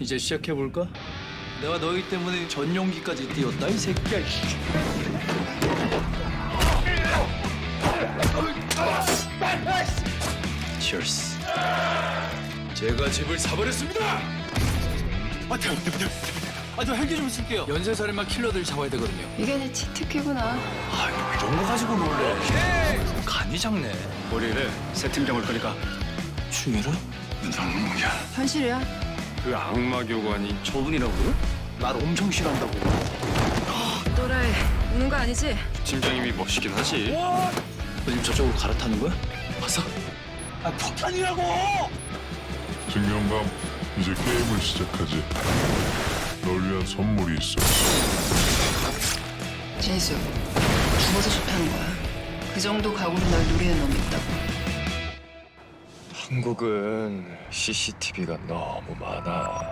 이제 시작해볼까? 내가 너희 때문에 전용기까지 띄웠다, 이 새끼야. Cheers. 제가 집을 사버렸습니다! 저 헬기 좀 쓸게요. 연쇄살인마 킬러들 잡아야 되거든요. 이게 내 치트키구나. 이런 거 가지고 놀래. 간이 작네. 우리를 새 팀장을 거니까 중이라? 현실이야. 그 악마 교관이 저분이라고요? 날 엄청 싫어한다고. 또라이 우는 거 아니지? 팀장님이 멋있긴 하지. 너 지금 저쪽으로 갈아타는 거야? 봤어? 폭탄이라고! 증명감, 이제 게임을 시작하지. 널 위한 선물이 있어. 진수 죽어서 좋다는 거야. 그 정도 각오로 날 노리는 놈이 있다고. 한국은 CCTV가 너무 많아.